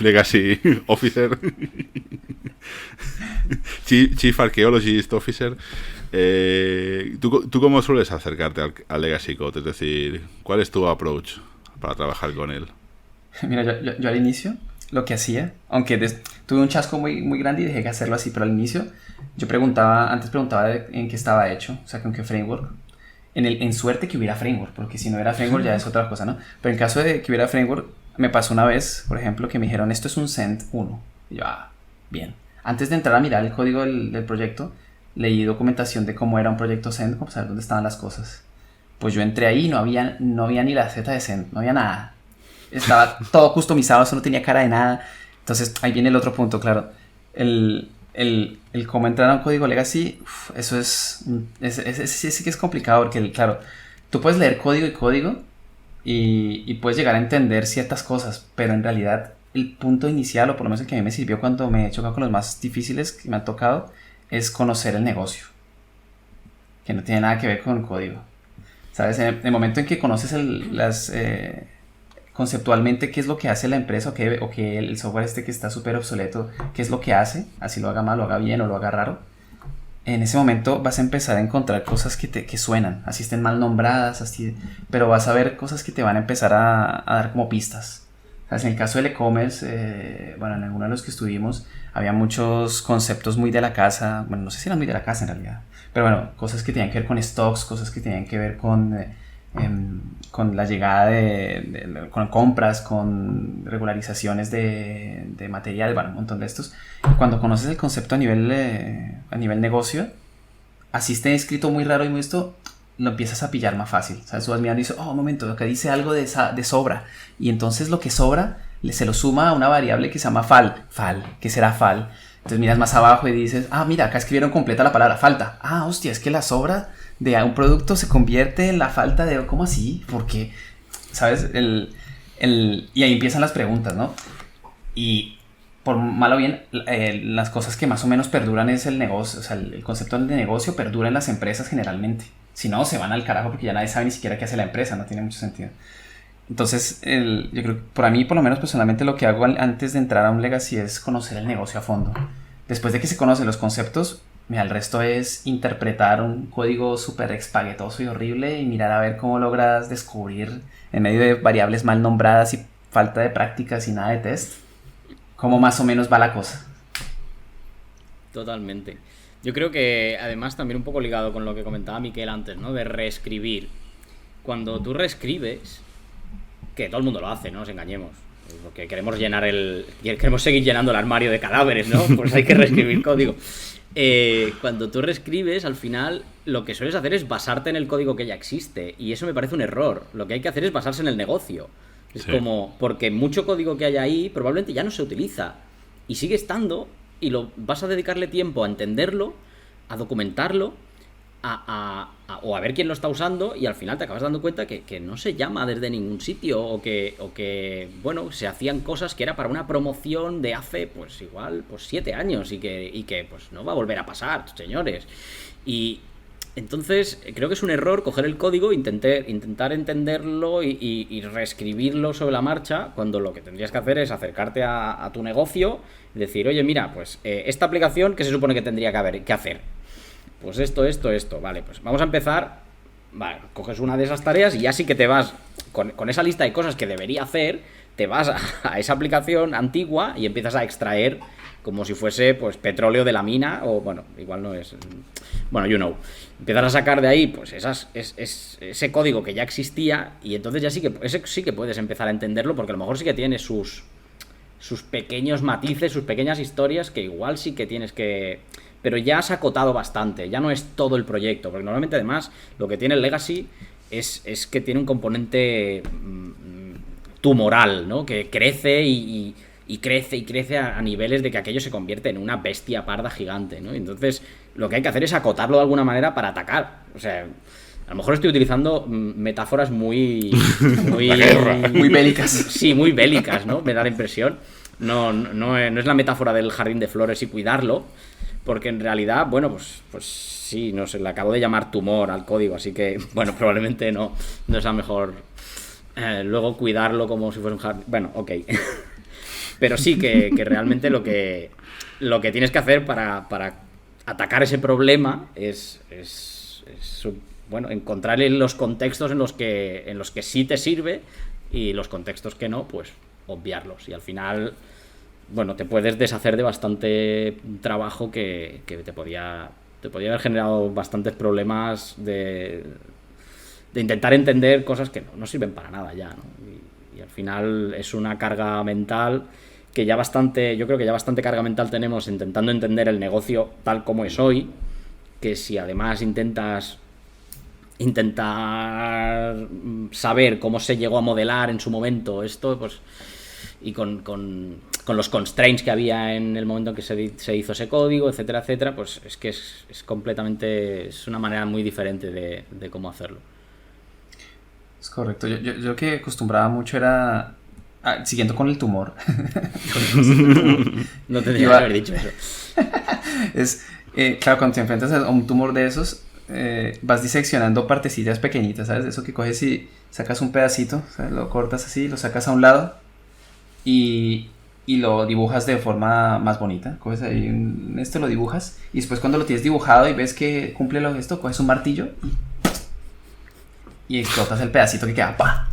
Legacy Officer, Chief Archaeologist Officer, ¿tú cómo sueles acercarte al Legacy Code? Es decir, ¿cuál es tu approach para trabajar con él? Mira, yo al inicio lo que hacía, aunque tuve un chasco muy, muy grande y dejé de hacerlo así, pero al inicio yo antes preguntaba en qué estaba hecho, o sea, con qué framework. En suerte que hubiera framework, porque si no hubiera framework ya es otra cosa, ¿no? Pero en caso de que hubiera framework, me pasó una vez, por ejemplo, que me dijeron, esto es un Zend 1. Y yo, bien. Antes de entrar a mirar el código del proyecto, leí documentación de cómo era un proyecto Zend, como saber dónde estaban las cosas. Pues yo entré ahí y no había ni la Z de Zend, no había nada. Estaba todo customizado, eso no tenía cara de nada. Entonces, ahí viene el otro punto, claro. El cómo entrar a un código legacy, eso sí que es complicado, porque, claro, tú puedes leer código y puedes llegar a entender ciertas cosas, pero en realidad el punto inicial, o por lo menos el que a mí me sirvió cuando me he chocado con los más difíciles que me han tocado, es conocer el negocio, que no tiene nada que ver con el código. ¿Sabes? En el momento en que conoces conceptualmente qué es lo que hace la empresa o que el software que está súper obsoleto, qué es lo que hace, así lo haga mal, lo haga bien o lo haga raro, en ese momento vas a empezar a encontrar cosas que suenan, así estén mal nombradas, pero vas a ver cosas que te van a empezar a dar como pistas. ¿Sabes? En el caso del e-commerce, en alguno de los que estuvimos, había muchos conceptos muy de la casa, bueno, no sé si eran muy de la casa en realidad, pero bueno, cosas que tenían que ver con stocks, cosas que tenían que ver con la llegada con compras, con regularizaciones de material, bueno, un montón de estos. Y cuando conoces el concepto a nivel negocio, así esté escrito muy raro y muy esto, lo empiezas a pillar más fácil. ¿Sabes? Tú vas mirando y dices, un momento, acá dice algo de sobra. Y entonces lo que sobra se lo suma a una variable que se llama fal. ¿Qué será fal? Entonces miras más abajo y dices, mira, acá escribieron completa la palabra falta. Hostia, es que la sobra de un producto se convierte en la falta de... ¿Cómo así? Porque, ¿sabes? Y ahí empiezan las preguntas, ¿no? Y por mal o bien, las cosas que más o menos perduran es el negocio. O sea, el concepto de negocio perdura en las empresas generalmente. Si no, se van al carajo porque ya nadie sabe ni siquiera qué hace la empresa. No tiene mucho sentido. Entonces, yo creo que para mí, por lo menos personalmente, lo que hago antes de entrar a un legacy es conocer el negocio a fondo. Después de que se conocen los conceptos, el resto es interpretar un código súper espaguetoso y horrible y mirar a ver cómo logras descubrir, en medio de variables mal nombradas y falta de prácticas y nada de test, cómo más o menos va la cosa. Totalmente. Yo creo que además también un poco ligado con lo que comentaba Miquel antes, ¿no? De reescribir. Cuando tú reescribes, que todo el mundo lo hace, no nos engañemos, porque queremos seguir llenando el armario de cadáveres, ¿no? Pues hay que reescribir código. Cuando tú reescribes, al final lo que sueles hacer es basarte en el código que ya existe, y eso me parece un error. Lo que hay que hacer es basarse en el negocio. Es como, porque mucho código que hay ahí probablemente ya no se utiliza y sigue estando, y vas a dedicarle tiempo a entenderlo, a documentarlo, a o a ver quién lo está usando, y al final te acabas dando cuenta que no se llama desde ningún sitio, o que bueno, se hacían cosas que era para una promoción de hace pues igual pues 7 años y que pues no va a volver a pasar, señores. Y entonces creo que es un error coger el código, intentar entenderlo y reescribirlo sobre la marcha, cuando lo que tendrías que hacer es acercarte a tu negocio y decir, oye, mira, pues esta aplicación, ¿qué se supone que tendría que hacer? Pues esto, vale, pues vamos a empezar. Vale, coges una de esas tareas y ya sí que te vas con esa lista de cosas que debería hacer, te vas a esa aplicación antigua y empiezas a extraer como si fuese pues petróleo de la mina, o bueno, igual no es, bueno, empiezas a sacar de ahí pues ese código que ya existía, y entonces ya sí que puedes empezar a entenderlo, porque a lo mejor sí que tiene sus pequeños matices, sus pequeñas historias que igual sí que tienes que... Pero ya has acotado bastante, ya no es todo el proyecto, porque normalmente además lo que tiene el Legacy es que tiene un componente tumoral, ¿no? Que crece y crece a niveles de que aquello se convierte en una bestia parda gigante, ¿no? Entonces lo que hay que hacer es acotarlo de alguna manera para atacar. O sea, a lo mejor estoy utilizando metáforas muy bélicas. Sí, muy bélicas, ¿no? Me da la impresión. No es la metáfora del jardín de flores y cuidarlo, porque en realidad, bueno, pues sí, no sé, le acabo de llamar tumor al código, así que, bueno, probablemente no es la mejor. Luego cuidarlo como si fuese un jardín. Bueno, ok. Pero sí que realmente lo que tienes que hacer para atacar ese problema es bueno, encontrar los contextos en los que sí te sirve, y los contextos que no, pues obviarlos. Y al final, bueno, te puedes deshacer de bastante trabajo que te podía haber generado bastantes problemas de intentar entender cosas que no sirven para nada ya, ¿no? Y al final es una carga mental que yo creo que ya bastante carga mental tenemos intentando entender el negocio tal como es hoy, que si además intentar saber cómo se llegó a modelar en su momento esto, pues, y con los constraints que había en el momento en que se hizo ese código, etcétera, etcétera, pues es que es completamente, es una manera muy diferente de cómo hacerlo. Es correcto. Yo que acostumbraba mucho era... siguiendo con el tumor. No tendría que haber dicho eso. Claro, cuando te enfrentas a un tumor de esos, vas diseccionando partecillas pequeñitas, ¿sabes? Eso que coges y sacas un pedacito, ¿sabes? Lo cortas así, lo sacas a un lado y lo dibujas de forma más bonita. Coges ahí esto, lo dibujas, y después cuando lo tienes dibujado y ves que cumple lo gesto, coges un martillo y explotas el pedacito que queda. ¡Pah!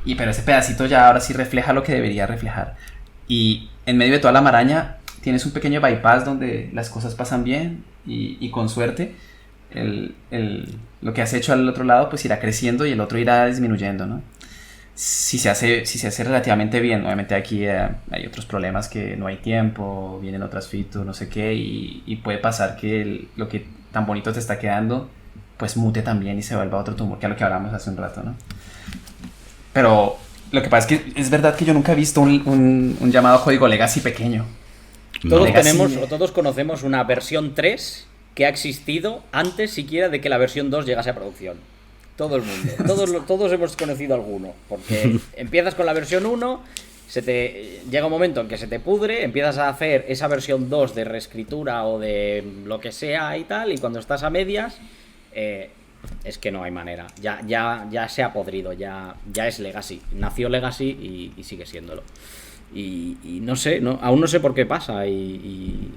Pero ese pedacito ya ahora sí refleja lo que debería reflejar. Y en medio de toda la maraña tienes un pequeño bypass donde las cosas pasan bien y con suerte lo que has hecho al otro lado pues irá creciendo y el otro irá disminuyendo, ¿no? Si se hace relativamente bien. Obviamente aquí hay otros problemas, que no hay tiempo, vienen otras features, no sé qué, y puede pasar que lo que tan bonito te está quedando pues mute también y se vuelva otro tumor, que es lo que hablamos hace un rato, ¿no? Pero lo que pasa es que es verdad que yo nunca he visto un llamado código legacy pequeño. Todos tenemos o todos conocemos una versión 3 que ha existido antes siquiera de que la versión 2 llegase a producción. Todo el mundo. Todos hemos conocido alguno. Porque empiezas con la versión 1, llega un momento en que se te pudre, empiezas a hacer esa versión 2 de reescritura o de lo que sea y tal, y cuando estás a medias... es que no hay manera, ya se ha podrido, ya es Legacy, nació Legacy y sigue siéndolo, y no sé, aún no sé por qué pasa, y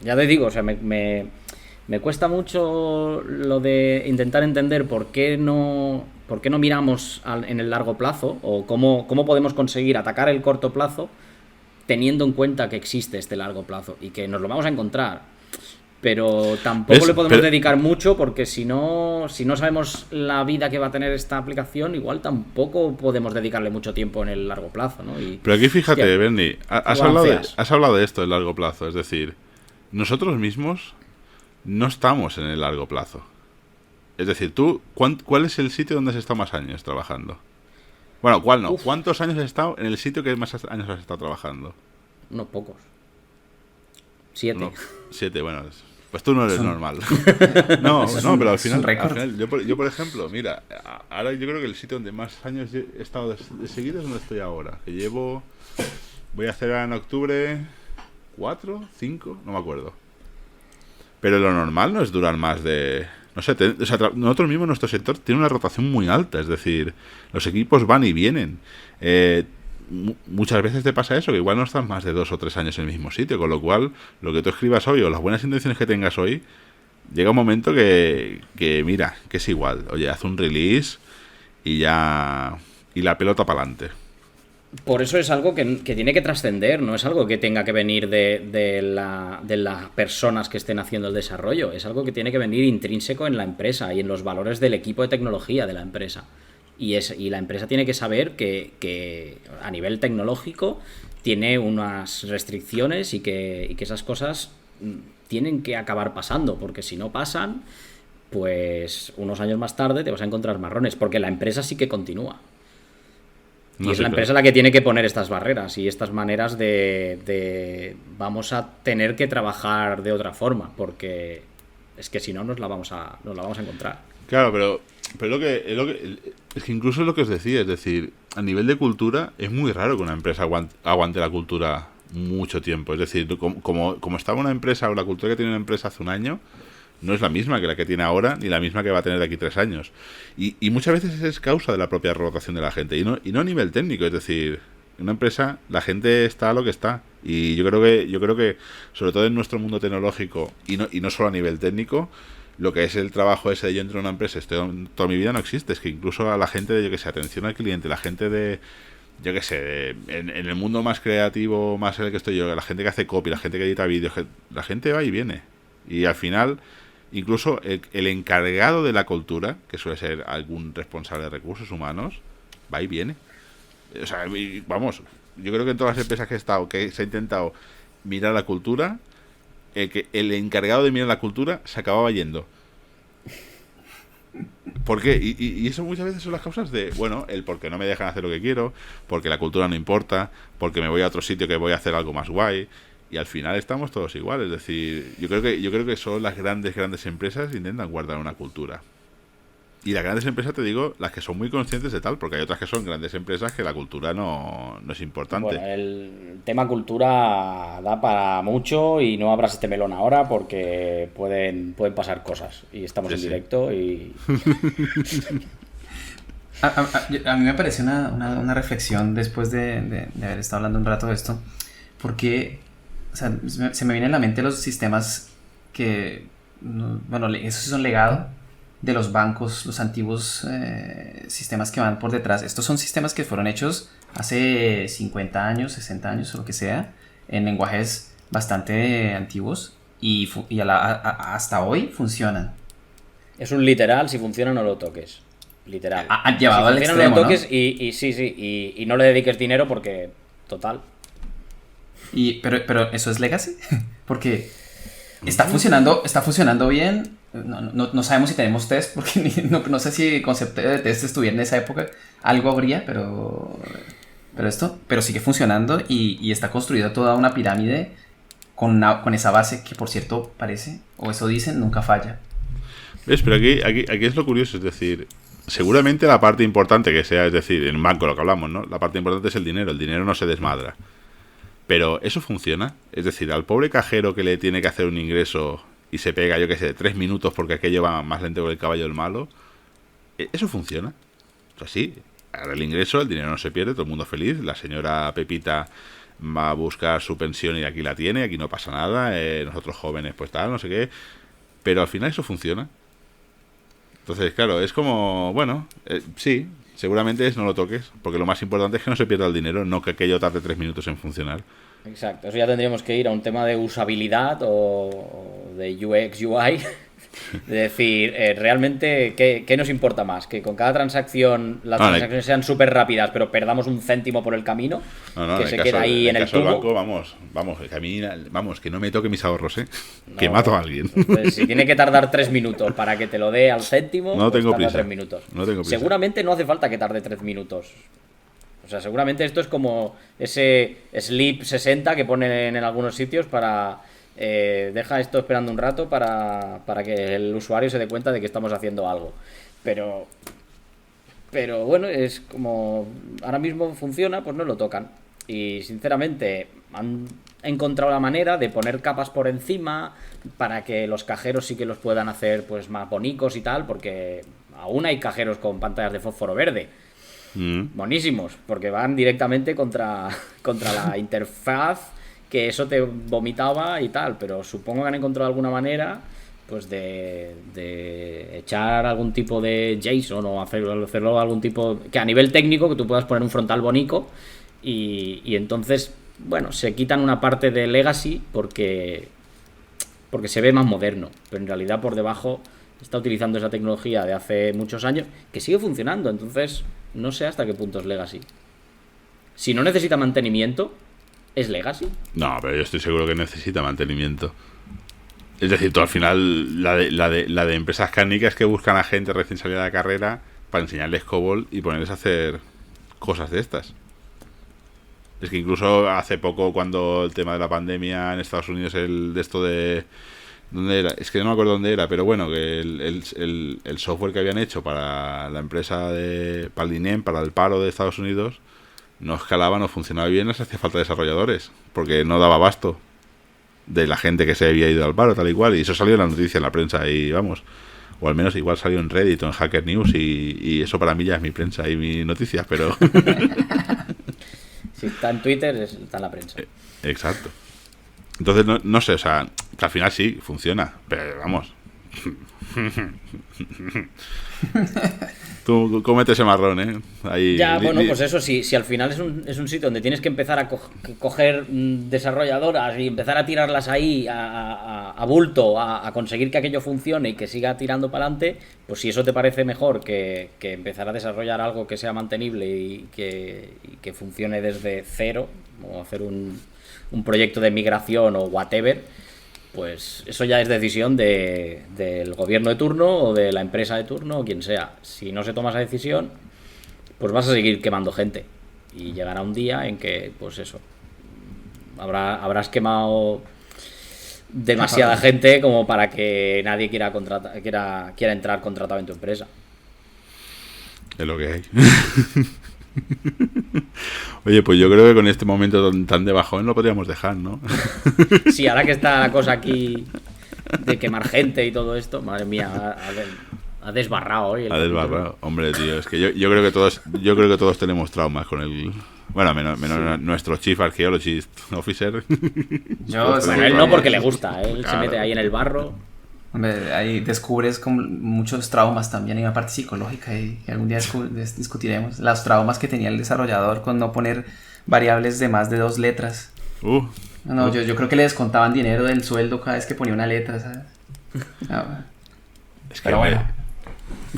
ya te digo, o sea, me cuesta mucho lo de intentar entender por qué no miramos en el largo plazo, o cómo podemos conseguir atacar el corto plazo teniendo en cuenta que existe este largo plazo y que nos lo vamos a encontrar. Pero tampoco le podemos dedicar mucho, porque si no sabemos la vida que va a tener esta aplicación, igual tampoco podemos dedicarle mucho tiempo en el largo plazo, ¿no? Pero aquí fíjate, Bernie, has hablado de esto del largo plazo. Es decir, nosotros mismos no estamos en el largo plazo. Es decir, tú, ¿cuál es el sitio donde has estado más años trabajando? Bueno, ¿cuál no? ¿Cuántos años has estado en el sitio que más años has estado trabajando? Unos pocos. 7. 7, bueno, Pues tú no eres normal. No, pero al final yo, por ejemplo, mira, ahora yo creo que el sitio donde más años he estado de seguido es donde estoy ahora. Que voy a hacer en octubre 4, 5, no me acuerdo. Pero lo normal no es durar más de... No sé, nosotros mismos, nuestro sector tiene una rotación muy alta. Es decir, los equipos van y vienen. Muchas veces te pasa eso, que igual no estás más de 2 o 3 años en el mismo sitio, con lo cual lo que tú escribas hoy o las buenas intenciones que tengas hoy, llega un momento que mira, que es igual, oye, haz un release y ya, y la pelota para adelante. Por eso es algo que tiene que trascender, no es algo que tenga que venir de las personas que estén haciendo el desarrollo, es algo que tiene que venir intrínseco en la empresa y en los valores del equipo de tecnología de la empresa. Y la empresa tiene que saber que a nivel tecnológico tiene unas restricciones y que esas cosas tienen que acabar pasando, porque si no pasan, pues unos años más tarde te vas a encontrar marrones, porque la empresa sí que continúa. Y es la empresa la que tiene que poner estas barreras y estas maneras de vamos a tener que trabajar de otra forma, porque es que si no nos la vamos a encontrar. Claro, pero es que incluso es lo que os decía, es decir, a nivel de cultura es muy raro que una empresa aguante la cultura mucho tiempo. Es decir, como estaba una empresa o la cultura que tiene una empresa hace un año, no es la misma que la que tiene ahora ni la misma que va a tener de aquí 3 años. Y muchas veces es causa de la propia rotación de la gente y no a nivel técnico. Es decir, en una empresa la gente está a lo que está. Y yo creo que sobre todo en nuestro mundo tecnológico y no solo a nivel técnico, lo que es el trabajo ese de yo entro en una empresa, toda mi vida no existe. Es que incluso a la gente de, yo que sé, atención al cliente, la gente de, yo que sé, en el mundo más creativo, más en el que estoy yo, la gente que hace copy, la gente que edita vídeos, la gente va y viene. Y al final, incluso el encargado de la cultura, que suele ser algún responsable de recursos humanos, va y viene. O sea, vamos, yo creo que en todas las empresas que he estado, que se ha intentado mirar la cultura, que el encargado de mirar la cultura se acababa yendo. ¿Por qué? Y eso muchas veces son las causas de, bueno, el por qué no me dejan hacer lo que quiero, porque la cultura no importa, porque me voy a otro sitio que voy a hacer algo más guay, y al final estamos todos iguales. Es decir, yo creo que son las grandes empresas que intentan guardar una cultura. Y las grandes empresas, te digo, las que son muy conscientes de tal, porque hay otras que son grandes empresas que la cultura no es importante. Bueno, el tema cultura da para mucho y no abras este melón ahora porque pueden pasar cosas. Y estamos en directo y... a mí me parece una reflexión después de haber estado hablando un rato de esto, porque o sea, se me vienen a la mente los sistemas que, bueno, esos son legado de los bancos, los antiguos sistemas que van por detrás. Estos son sistemas que fueron hechos hace 50 años, 60 años o lo que sea, en lenguajes bastante antiguos y hasta hoy funcionan. Es un literal, si funciona no lo toques. Literal. Han llevado al extremo, no lo toques, ¿no? y no le dediques dinero porque, total. Pero ¿eso es legacy? Porque está funcionando bien. No sabemos si tenemos test, porque no sé si el concepto de test estuviera en esa época. Algo habría, pero sigue funcionando y está construida toda una pirámide con esa base que, por cierto, parece, o eso dicen, nunca falla. ¿Ves? Pero aquí es lo curioso, es decir, seguramente la parte importante que sea, es decir, en un banco lo que hablamos, ¿no? La parte importante es el dinero no se desmadra. Pero ¿eso funciona? Es decir, al pobre cajero que le tiene que hacer un ingreso y se pega, yo qué sé, 3 minutos porque aquello va más lento que el caballo del malo, ¿eso funciona? O sea, sí, ahora el ingreso, el dinero no se pierde, todo el mundo feliz, la señora Pepita va a buscar su pensión y aquí la tiene, aquí no pasa nada, nosotros jóvenes pues tal, no sé qué, pero al final eso funciona. Entonces, claro, es como, bueno, sí, seguramente no lo toques, porque lo más importante es que no se pierda el dinero, no que aquello tarde 3 minutos en funcionar. Exacto, eso ya tendríamos que ir a un tema de usabilidad o de UX, UI, de decir, realmente, ¿qué nos importa más? ¿Que con cada transacción las transacciones sean súper rápidas, pero perdamos un céntimo por el camino? Que se queda ahí en el tubo. Banco, vamos, que no me toque mis ahorros, que mato a alguien. Pues si tiene que tardar 3 minutos para que te lo dé al céntimo, no tengo tarda prisa. 3 minutos. No tengo prisa. Seguramente no hace falta que tarde 3 minutos. O sea, seguramente esto es como ese Sleep 60 que ponen en algunos sitios para deja esto esperando un rato para que el usuario se dé cuenta de que estamos haciendo algo. Pero bueno, es como ahora mismo funciona, pues no lo tocan. Y sinceramente han encontrado la manera de poner capas por encima para que los cajeros sí que los puedan hacer pues más bonicos y tal, porque aún hay cajeros con pantallas de fósforo verde. Buenísimos, porque van directamente contra la interfaz, que eso te vomitaba y tal, pero supongo que han encontrado alguna manera pues de echar algún tipo de JSON o hacerlo algún tipo que a nivel técnico que tú puedas poner un frontal bonito y entonces, bueno, se quitan una parte de legacy porque se ve más moderno, pero en realidad por debajo está utilizando esa tecnología de hace muchos años que sigue funcionando, entonces no sé hasta qué punto es legacy. Si no necesita mantenimiento, ¿es legacy? No, pero yo estoy seguro que necesita mantenimiento. Es decir, tú al final, la de empresas cárnicas que buscan a gente recién salida de la carrera para enseñarles COBOL y ponerles a hacer cosas de estas. Es que incluso hace poco, cuando el tema de la pandemia en Estados Unidos, ¿dónde era? Es que no me acuerdo dónde era, pero bueno, que el software que habían hecho para la empresa para el INEM, para el paro de Estados Unidos, no escalaba, no funcionaba bien, les hacía falta desarrolladores, porque no daba abasto de la gente que se había ido al paro, tal y cual, y eso salió en la noticia, en la prensa, y vamos, o al menos igual salió en Reddit o en Hacker News, y eso para mí ya es mi prensa y mi noticias, pero... Si está en Twitter, está en la prensa. Exacto. Entonces, no sé, o sea, que al final sí, funciona, pero vamos. Tú cómete ese marrón, ¿eh? Ahí, ya, bueno, pues eso, si al final es un sitio donde tienes que empezar a coger desarrolladoras y empezar a tirarlas ahí a bulto, a conseguir que aquello funcione y que siga tirando para adelante, pues si eso te parece mejor que empezar a desarrollar algo que sea mantenible y que funcione desde cero, o hacer un proyecto de migración o whatever, pues eso ya es decisión del gobierno de turno o de la empresa de turno o quien sea. Si no se toma esa decisión, pues vas a seguir quemando gente y llegará un día en que, pues eso, habrás quemado demasiada gente como para que nadie quiera entrar contratado en tu empresa. Es lo que hay. Oye, pues yo creo que con este momento tan de bajón lo podríamos dejar, ¿no? Sí, ahora que está la cosa aquí de quemar gente y todo esto, madre mía, ha desbarrado hoy. Ha desbarrado, hombre, tío, es que yo creo que todos tenemos traumas con el... Bueno, menos nuestro Chief Archaeologist Officer. Bueno, él no, porque le gusta, él claro. Se mete ahí en el barro. Hombre, ahí descubres como muchos traumas también, hay una parte psicológica y algún día discutiremos los traumas que tenía el desarrollador con no poner variables de más de 2 letras. Yo creo que le descontaban dinero del sueldo cada vez que ponía una letra, ¿sabes? No, es que pero bueno.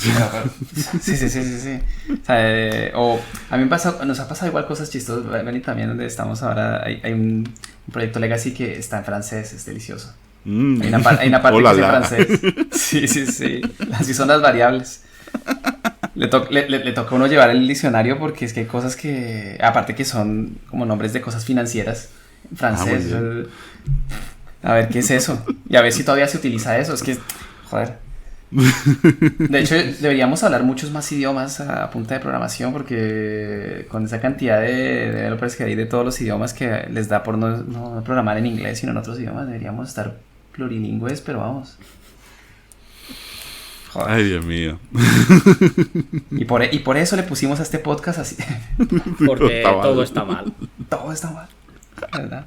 Sí. O sea, a mí nos ha pasado igual cosas chistosas, Benny, también donde estamos ahora. Hay un proyecto Legacy que está en francés, es delicioso. Hay una parte que es en francés. Sí. Así son las variables. Le toca a uno llevar el diccionario porque es que hay cosas que, aparte que son como nombres de cosas financieras en francés. A ver qué es eso. Y a ver si todavía se utiliza eso. Es que, joder. De hecho, deberíamos hablar muchos más idiomas a punta de programación porque con esa cantidad de developers que hay de todos los idiomas que les da por no programar en inglés sino en otros idiomas, deberíamos estar plurilingües, pero vamos. Joder. Ay, Dios mío. Y por eso le pusimos a este podcast así. Porque todo está mal. Todo está mal, ¿verdad?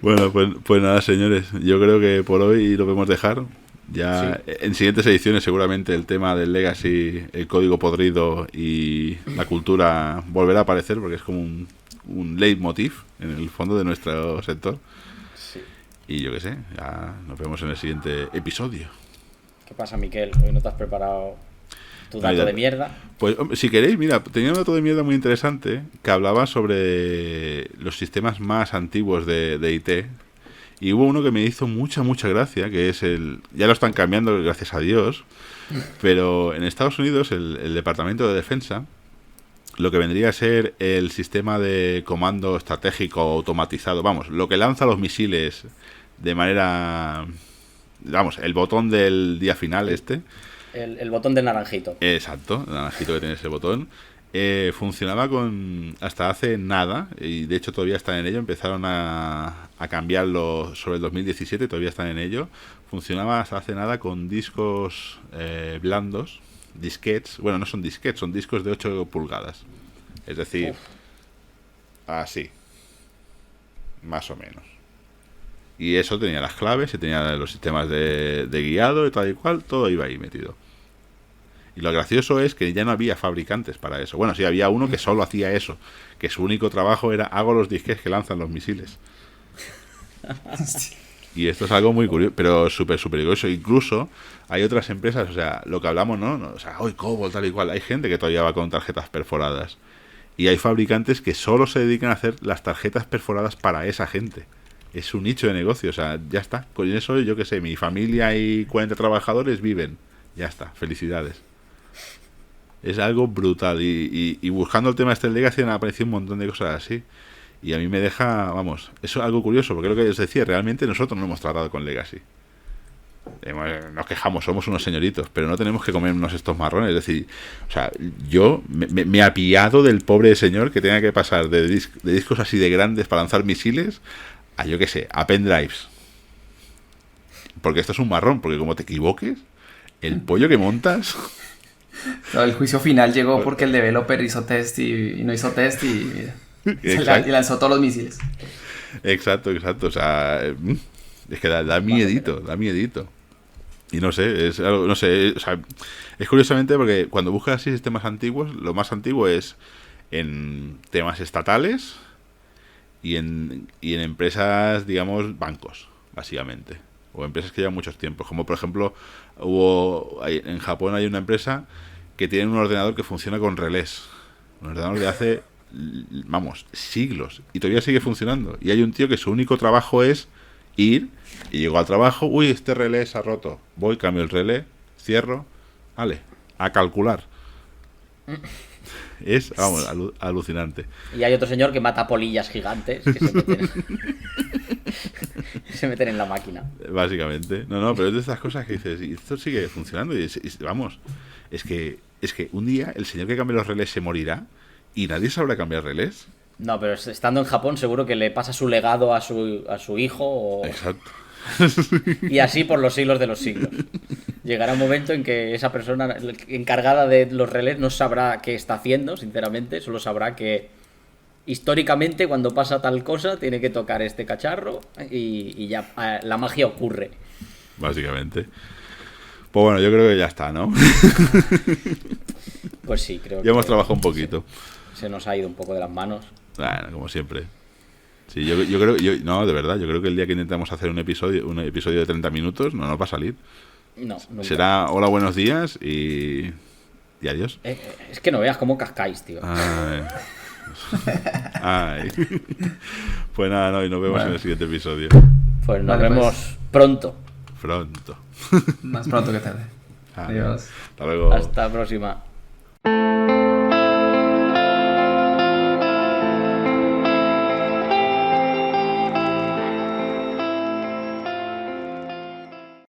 Bueno, pues nada, señores. Yo creo que por hoy lo podemos dejar. Ya sí. En siguientes ediciones seguramente el tema del legacy, el código podrido y la cultura volverá a aparecer porque es como un leitmotiv en el fondo de nuestro sector. Sí. Y yo qué sé, ya nos vemos en el siguiente episodio. ¿Qué pasa, Miquel? ¿Hoy no te has preparado tu dato de mierda? Pues si queréis, mira, tenía un dato de mierda muy interesante que hablaba sobre los sistemas más antiguos de IT. Y hubo uno que me hizo mucha gracia, que es ya lo están cambiando, gracias a Dios, pero en Estados Unidos el Departamento de Defensa, lo que vendría a ser el sistema de comando estratégico automatizado, vamos, lo que lanza los misiles de manera... Vamos, el botón del día final El botón del naranjito. Exacto, el naranjito que tiene ese botón. Funcionaba hasta hace nada, y de hecho todavía están en ello. Empezaron a cambiarlo sobre el 2017, todavía están en ello. Funcionaba hasta hace nada con discos blandos, disquetes. Bueno, no son disquetes, son discos de 8 pulgadas. Es decir, así, más o menos. Y eso tenía las claves y tenía los sistemas de guiado y tal y cual, todo iba ahí metido. Y lo gracioso es que ya no había fabricantes para eso. Bueno, sí, había uno que solo hacía eso, que su único trabajo era hago los disques que lanzan los misiles. Y esto es algo muy curioso, pero súper curioso. Incluso hay otras empresas, o sea, lo que hablamos, ¿no? O sea, hoy Cobol, tal y cual. Hay gente que todavía va con tarjetas perforadas. Y hay fabricantes que solo se dedican a hacer las tarjetas perforadas para esa gente. Es un nicho de negocio, o sea, ya está. Con eso, yo qué sé, mi familia y 40 trabajadores viven. Ya está, felicidades. Es algo brutal. Y buscando el tema este del Legacy han aparecido un montón de cosas así. Y a mí me deja, vamos, eso es algo curioso, porque es lo que os decía, realmente nosotros no hemos tratado con Legacy. Nos quejamos, somos unos señoritos, pero no tenemos que comernos estos marrones. Es decir, o sea, yo me he apiado del pobre señor que tenga que pasar de discos así de grandes para lanzar misiles a, yo qué sé, a pendrives. Porque esto es un marrón, porque como te equivoques, el pollo que montas... No, el juicio final llegó porque el developer hizo test y no hizo test y lanzó todos los misiles. Exacto. O sea, es que da miedito, Y no sé, es algo, no sé, o sea, es curiosamente porque cuando buscas así sistemas antiguos, lo más antiguo es en temas estatales y en empresas, digamos, bancos, básicamente. O empresas que llevan muchos tiempos. Como por ejemplo, en Japón hay una empresa que tiene un ordenador que funciona con relés. Un ordenador de hace, vamos, siglos. Y todavía sigue funcionando. Y hay un tío que su único trabajo es ir, y llegó al trabajo, uy, este relé se ha roto. Voy, cambio el relé, cierro, vale, a calcular. Es, vamos, alucinante. Y hay otro señor que mata polillas gigantes que se meten en la máquina. Básicamente. No, pero es de estas cosas que dices, y esto sigue funcionando. Y vamos, es que un día el señor que cambie los relés se morirá y nadie sabrá cambiar relés. No, pero estando en Japón seguro que le pasa su legado a su hijo o... Exacto. Y así por los siglos de los siglos. Llegará un momento en que esa persona encargada de los relés no sabrá qué está haciendo, sinceramente. Solo sabrá que históricamente cuando pasa tal cosa tiene que tocar este cacharro y ya la magia ocurre. Básicamente. Pues bueno, yo creo que ya está, ¿no? Pues sí, creo que... Ya hemos trabajado un poquito. Se nos ha ido un poco de las manos. Bueno, como siempre. Sí, yo creo, no, de verdad, yo creo que el día que intentamos hacer un episodio de 30 minutos no nos va a salir. No, nunca. Será hola, buenos días y adiós. Es que no veas cómo cascáis, tío. Ay. Pues nada, no, y nos vemos en el siguiente episodio. Pues nos vemos pronto. Más pronto que tarde. Adiós. Hasta luego. Hasta la próxima.